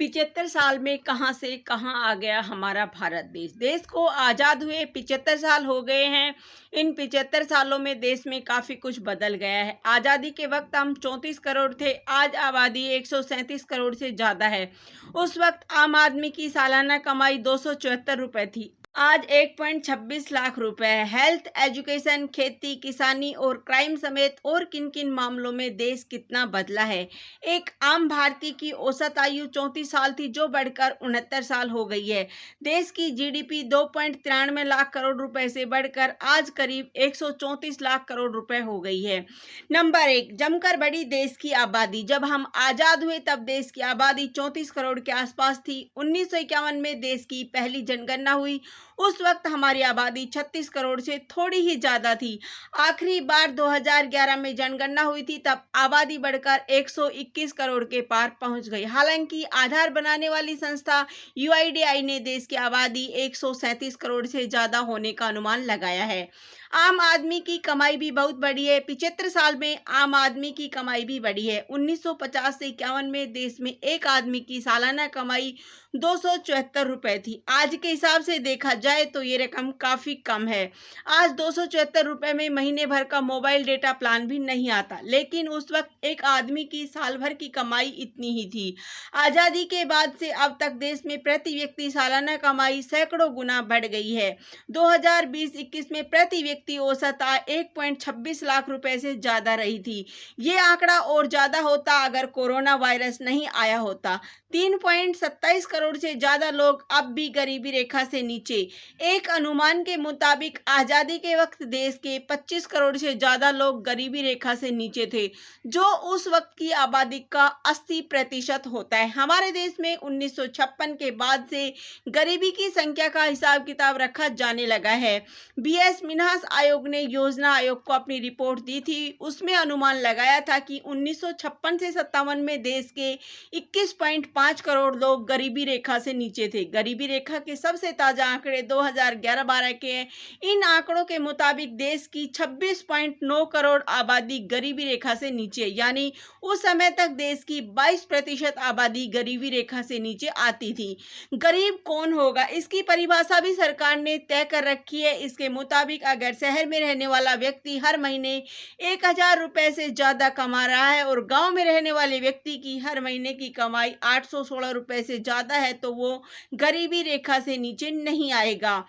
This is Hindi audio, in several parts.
75 साल में कहां से कहां आ गया हमारा भारत देश। देश को आज़ाद हुए 75 साल हो गए हैं। इन 75 सालों में देश में काफ़ी कुछ बदल गया है। आज़ादी के वक्त हम 34 करोड़ थे, आज आबादी 137 करोड़ से ज़्यादा है। उस वक्त आम आदमी की सालाना कमाई 274 रुपये थी, आज 1.26 लाख रुपए है। हेल्थ, एजुकेशन, खेती, किसानी और क्राइम समेत और किन किन मामलों में देश कितना बदला है। एक आम भारतीय की औसत आयु 34 साल थी, जो बढ़कर 69 साल हो गई है। देश की जीडीपी 2.93 लाख करोड़ रुपए से बढ़कर आज करीब 134 लाख करोड़ रुपए हो गई है। नंबर 1, जमकर बढ़ी देश की आबादी। जब हम आज़ाद हुए तब देश की आबादी 34 करोड़ के आसपास थी। 1951 में देश की पहली जनगणना हुई। उस वक्त हमारी आबादी 36 करोड़ से थोड़ी ही ज़्यादा थी। आखिरी बार 2011 में जनगणना हुई थी, तब आबादी बढ़कर 121 करोड़ के पार पहुंच गई। हालांकि आधार बनाने वाली संस्था यूआईडीआई ने देश की आबादी 137 करोड़ से ज़्यादा होने का अनुमान लगाया है। आम आदमी की कमाई भी बहुत बढ़ी है। 75 साल में आम आदमी की कमाई भी बढ़ी है। 1950 से 51 में देश में एक आदमी की सालाना कमाई 274 रुपये थी। आज के हिसाब से देखा जाए तो ये रकम काफ़ी कम है। आज 274 रुपये में महीने भर का मोबाइल डेटा प्लान भी नहीं आता, लेकिन उस वक्त एक आदमी की साल भर की कमाई इतनी ही थी। आज़ादी के बाद से अब तक देश में प्रति व्यक्ति सालाना कमाई सैकड़ों गुना बढ़ गई है। 2020-21 में प्रति व्यक्ति औसत आय 1.26 लाख रुपए से ज्यादा रही थी। ये आंकड़ा और ज्यादा होता अगर कोरोना वायरस नहीं आया होता। 3.27 करोड़ से ज्यादा लोग अब भी गरीबी रेखा से नीचे। एक अनुमान के मुताबिक आजादी के वक्त देश के 25 करोड़ से ज्यादा लोग गरीबी रेखा से नीचे थे, जो उस वक्त की आबादी का 80% होता है। हमारे देश में 1956 के बाद से गरीबी की संख्या का हिसाब किताब रखा जाने लगा है। बीएस मिन्हास आयोग ने योजना आयोग को अपनी रिपोर्ट दी थी। उसमें अनुमान लगाया था कि 1956 से 57 में देश के 21.5 करोड़ लोग गरीबी रेखा से नीचे थे। गरीबी रेखा के सबसे ताजा आंकड़े 2011-12 के हैं। इन आंकड़ों के मुताबिक देश की 26.9 करोड़ आबादी गरीबी रेखा से नीचे, यानी उस समय तक देश की 22% आबादी गरीबी रेखा से नीचे आती थी। गरीब कौन होगा, इसकी परिभाषा भी सरकार ने तय कर रखी है। इसके मुताबिक अगर शहर में रहने वाला व्यक्ति हर महीने 1000 रुपए से ज्यादा कमा रहा है और गांव में रहने वाले व्यक्ति की हर महीने की कमाई 816 रुपए से ज्यादा है, तो वो गरीबी रेखा से नीचे नहीं आएगा।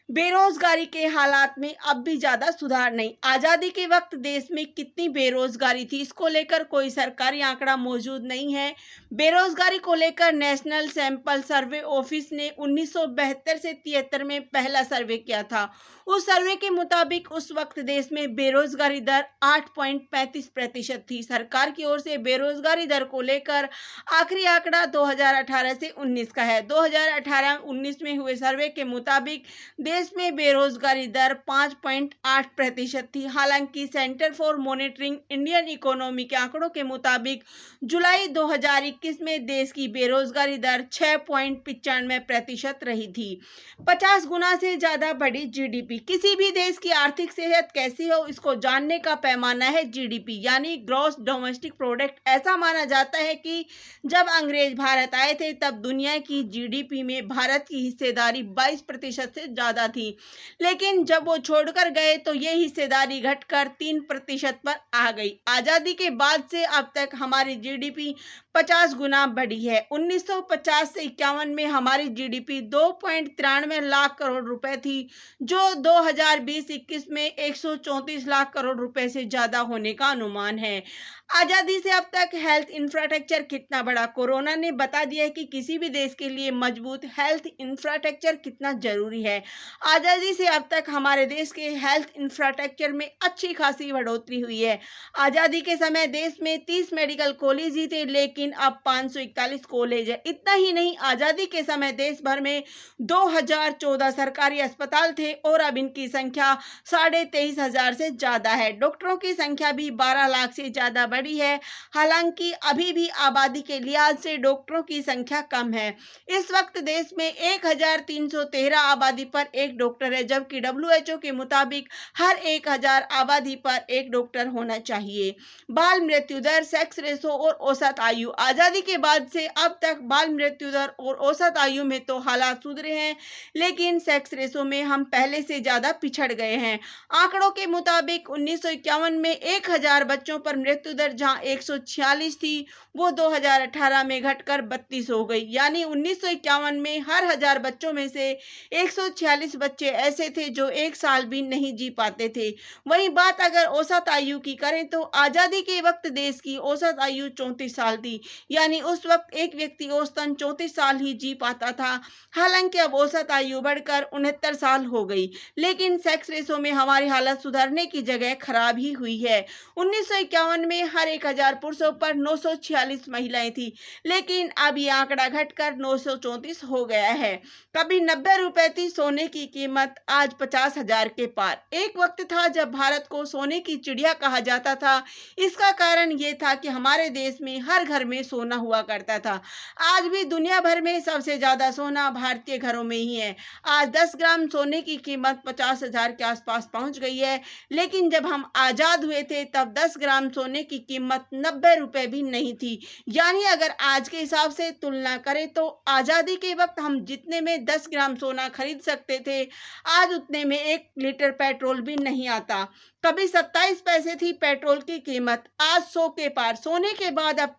बेरोजगारी के हालात में अब भी ज्यादा सुधार नहीं। आजादी के वक्त देश में कितनी बेरोजगारी थी, इसको लेकर कोई सरकारी आंकड़ा मौजूद नहीं है। बेरोजगारी को लेकर नेशनल सैंपल सर्वे ऑफिस ने 1972 से 73 में पहला सर्वे किया था। उस सर्वे के मुताबिक उस वक्त देश में बेरोजगारी दर 8.35% थी। सरकार की ओर से बेरोजगारी दर को लेकर आखिरी आंकड़ा 2018 से 19 का है। 2018-19 में हुए सर्वे के मुताबिक देश में बेरोजगारी दर 5.8% थी। हालांकि centre for monitoring Indian economy के आंकड़ों के मुताबिक जुलाई 2021 में देश की बेरोजगारी दर 6.95% रही थी। 50 गुना से ज्यादा बढ़ी जीडीपी। किसी भी देश की आर्थिक सेहत कैसी हो, इसको जानने का पैमाना है जीडीपी, यानी ग्रॉस डोमेस्टिक प्रोडक्ट। ऐसा माना जाता है कि जब अंग्रेज भारत आए थे तब दुनिया की जीडीपी में भारत की हिस्सेदारी 22% से ज्यादा थी, लेकिन जब वो छोड़कर गए तो ये हिस्सेदारी घटकर 3% पर आ गई। आजादी के बाद से अब तक हमारी जीडीपी 50 गुना बढ़ी है। 1950 से 51 में हमारी जीडीपी 2.93 लाख करोड़ रुपए थी, जो 2020-21 में 134 लाख करोड़ रुपए से ज्यादा होने का अनुमान है। आजादी से अब तक हेल्थ इंफ्रास्ट्रक्चर कितना बढ़ा। कोरोना ने बता दिया है कि किसी भी देश के लिए मजबूत हेल्थ इंफ्रास्ट्रक्चर कितना जरूरी है। आजादी से अब तक हमारे देश के हेल्थ इंफ्रास्ट्रक्चर में अच्छी खासी बढ़ोतरी हुई है। आजादी के समय देश में 30 मेडिकल कॉलेज ही थे, लेकिन अब 541 कॉलेज है। इतना ही नहीं, आजादी के समय देश भर में 2014 सरकारी अस्पताल थे और अब इनकी संख्या 23,500 से ज्यादा है। डॉक्टरों की संख्या भी 12 लाख से ज्यादा बढ़ी है। हालांकि अभी भी आबादी के लिहाज से डॉक्टरों की संख्या कम है। इस वक्त देश में 1313 आबादी पर एक डॉक्टर है, जबकि WHO के मुताबिक हर 1000 आबादी पर एक डॉक्टर होना चाहिए। बाल मृत्यु दर, सेक्स रेशो और औसत आयु। आजादी के बाद से अब तक बाल मृत्यु दर और औसत आयु में तो हालात सुधरे हैं, लेकिन सेक्स रेशो में हम पहले से ज्यादा पिछड़ गए हैं। आंकड़ों के मुताबिक 1951 में 1000 बच्चों पर मृत्यु दर जहां 146 थी, वो 2018 में घटकर 32 हो गई। यानी 1951 में हर 1000 बच्चों में से 146 बच्चे ऐसे थे जो 1 साल भी नहीं जी पाते थे। वहीं बात अगर औसत आयु की करें तो आजादी के वक्त देश की औसत आयु 34 साल थी। यानी उस वक्त एक व्यक्ति औसतन 34 साल ही जी पाता था। हालांकि अब औसत आयु बढ़कर 69 साल हो गई, लेकिन सेक्स रेशो में हमारी हालत सुधरने की जगह खराब ही हुई है। 1951 में हर 1000 पुरुषों पर 946 महिलाएं थी, लेकिन अब ये आंकड़ा घटकर 934 हो गया है। कभी 90 रुपए थी सोने की कीमत, आज 50,000 के पार। एक वक्त था जब भारत को सोने की चिड़िया कहा जाता था। इसका कारण ये था कि हमारे देश में हर घर में सोना हुआ करता था। आज भी दुनिया भर में सबसे ज्यादा सोना भारतीय घरों में ही है। आज 10 ग्राम सोने की कीमत 50,000 के आसपास पहुंच गई है, लेकिन जब हम आजाद हुए थे तब 10 ग्राम सोने की कीमत 90 रुपए भी नहीं थी। यानी अगर आज के हिसाब से तुलना करें तो आजादी के वक्त हम जितने में 10 ग्राम सोना खरीद सकते थे, आज उतने में 1 लीटर पेट्रोल भी नहीं आता। कभी 27 पैसे थी पेट्रोल की कीमत, आज 100 के पार। सोने के बाद अब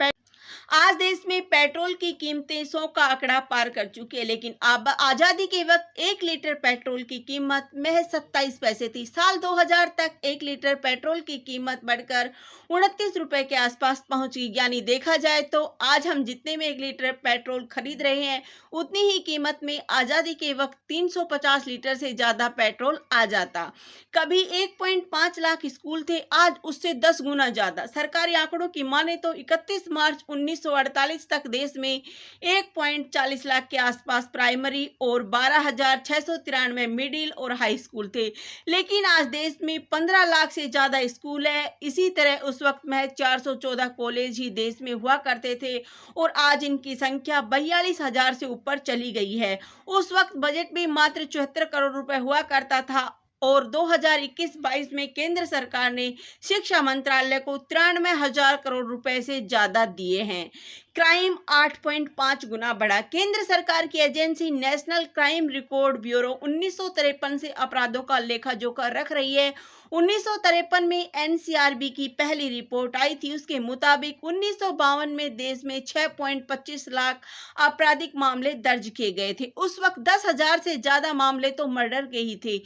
आज देश में पेट्रोल की कीमतें 100 का आंकड़ा पार कर चुकी है, लेकिन अब आजादी के वक्त 1 लीटर पेट्रोल की कीमत महज 27 पैसे थी। साल 2000 तक 1 लीटर पेट्रोल की कीमत बढ़कर 29 रुपए के आसपास पहुंची। यानी देखा जाए तो आज हम जितने में 1 लीटर पेट्रोल खरीद रहे हैं, उतनी ही कीमत में आजादी के वक्त 350 लीटर से ज्यादा पेट्रोल आ जाता। कभी 1.5 लाख स्कूल थे, आज उससे 10 गुना ज्यादा। सरकारी आंकड़ों की माने तो 31 मार्च 1948 तक देश में 1.40 लाख के आसपास प्राइमरी और 12,693 मिडिल और हाई स्कूल थे, लेकिन आज देश में 15 लाख से ज्यादा स्कूल है। इसी तरह उस वक्त महज 414 कॉलेज ही देश में हुआ करते थे और आज इनकी संख्या 42,000 से ऊपर चली गई है। उस वक्त बजट भी मात्र 74 करोड़ रुपए हुआ करता था और 2021-22 में केंद्र सरकार ने शिक्षा मंत्रालय को 93,000 करोड़ रुपए से ज्यादा दिए हैं। क्राइम 8.5 गुना बढ़ा। केंद्र सरकार की agency national crime record bureau 1953 से अपराधों का लेखा जोखा रख रही है। 1953 में NCRB की पहली रिपोर्ट आई थी। उसके मुताबिक 1952 में देश में 6.25 लाख आपराधिक मामले दर्ज किए गए थे। उस वक्त 10,000 से ज्यादा मामले तो मर्डर के ही थे।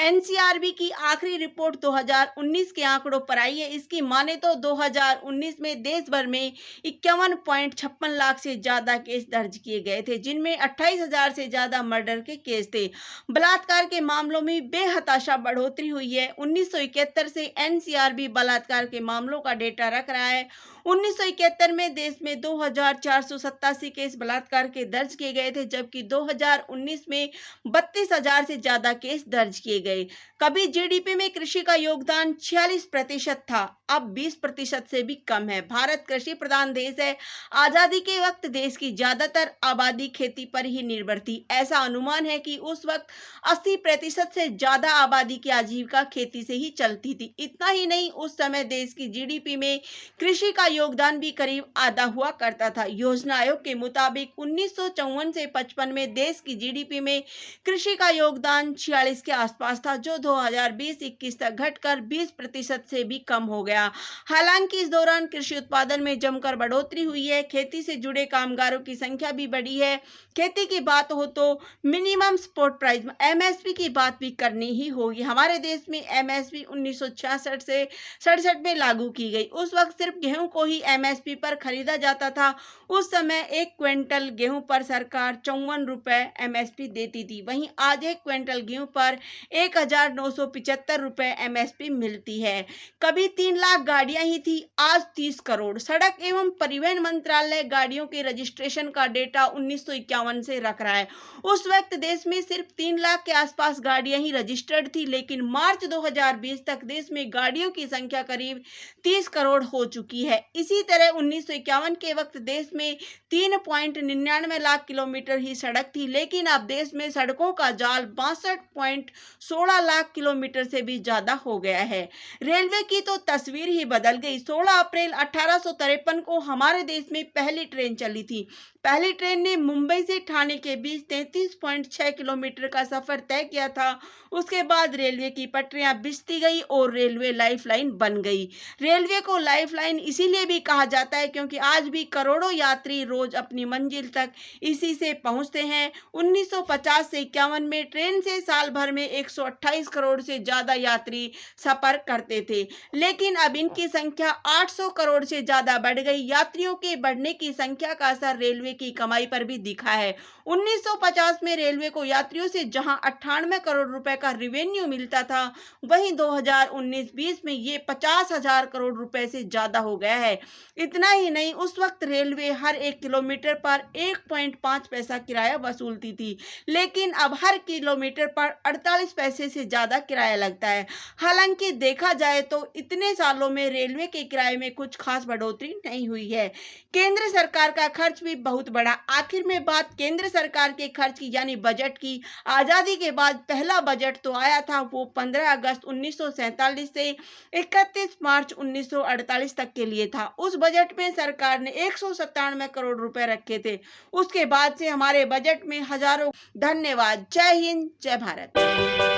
NCRB की आखिरी रिपोर्ट 2019 के आंकड़ों पर आई है। इसकी माने तो 2019 में देश भर में 51.56 लाख से ज्यादा केस दर्ज किए गए थे, जिनमें 28,000 से ज्यादा मर्डर के केस थे। बलात्कार के मामलों में बेहताशा बढ़ोतरी हुई है। 1971 से NCRB बलात्कार के मामलों का डेटा रख रहा है। 1971 में देश में 2,487 केस बलात्कार के दर्ज किए गए थे, जबकि 2019 में 32,000 से ज्यादा केस दर्ज किए गए। कभी GDP में कृषि का योगदान 46% था, अब 20% से भी कम है। भारत कृषि प्रधान देश है। आजादी के वक्त देश की ज्यादातर आबादी खेती पर ही निर्भर थी। ऐसा अनुमान है कि उस वक्त 80% से ज्यादा आबादी की आजीविका खेती से ही चलती थी। इतना ही नहीं, उस समय देश की GDP में कृषि का योगदान भी करीब आधा हुआ करता था। योजना आयोग के मुताबिक 1954 से 55 में देश की GDP में कृषि का योगदान 46 के आसपास था, जो 2020-21 तक घटकर 20% से भी कम हो गया। हालांकि इस दौरान कृषि उत्पादन में जमकर बढ़ोतरी हुई है। खेती से जुड़े कामगारों की संख्या भी बढ़ी है। खेती की बात हो तो मिनिमम सपोर्ट प्राइस MSP की बात भी करनी ही होगी। हमारे देश में MSP 1966 से 67 में लागू की गई। उस वक्त सिर्फ गेहूं को ही MSP पर खरीदा जाता था। उस समय 1 क्विंटल गेहूं पर सरकार 54 रुपए MSP देती थी। वहीं आज 1 क्विंटल गेहूं पर 1,975 रुपए MSP मिलती है। कभी 3 लाख गाड़ियां ही थी, आज 30 करोड़। सड़क एवं परिवहन मंत्रालय गाड़ियों के रजिस्ट्रेशन का डेटा 1951 से रख रहा है। उस वक्त देश में सिर्फ 3 लाख के आसपास गाड़ियां ही रजिस्टर्ड थी, लेकिन मार्च 2020 तक देश में गाड़ियों की संख्या करीब 30 करोड़ हो चुकी है। इसी तरह 1951 के वक्त देश में 3.99 लाख किलोमीटर ही सड़क थी, लेकिन अब देश में सड़कों का जाल 62.16 लाख किलोमीटर से भी ज्यादा हो गया है। रेलवे की तो तस्वीर ही बदल गई। 16 अप्रैल 1853 को हमारे देश में पहली ट्रेन चली थी। पहली ट्रेन ने मुंबई से ठाणे के बीच 33.6 किलोमीटर का सफर तय किया था। उसके बाद रेलवे की पटरियां बिछती गई और रेलवे लाइफलाइन बन गई। रेलवे को लाइफलाइन इसीलिए भी कहा जाता है क्योंकि आज भी करोड़ों यात्री रोज अपनी मंजिल तक इसी से पहुंचते हैं। 1950 से 51 में ट्रेन से साल भर में 128 करोड़ से ज्यादा यात्री सफर करते थे, लेकिन अब इनकी संख्या 800 करोड़ से ज्यादा बढ़ गई। यात्रियों के बढ़ने की संख्या का असर रेलवे की कमाई पर भी दिखा है। 1950 में रेलवे को यात्रियों से जहां 98 करोड़ रुपए का रिवेन्यू मिलता था, वहीं 2019-20 में ये 50,000 करोड़ रुपए से ज्यादा हो गया है। इतना ही नहीं, उस वक्त रेलवे हर 1 किलोमीटर पर 1.5 पैसा किराया वसूलती थी, लेकिन अब हर किलोमीटर पर 48 पैसे से ज्यादा किराया लगता है। हालांकि देखा जाए तो इतने सालों में रेलवे के किराए में कुछ खास बढ़ोतरी नहीं हुई है। केंद्र सरकार का खर्च भी बहुत बढ़ा। आखिर में बात केंद्र सरकार के खर्च की यानी बजट की। आजादी के बाद पहला बजट तो आया था, वो 15 अगस्त 1947 से 31 मार्च 1948 तक के लिए था। उस बजट में सरकार ने 197 करोड़ रुपए रखे थे। उसके बाद से हमारे बजट में हजारों। धन्यवाद। जय हिंद, जय भारत।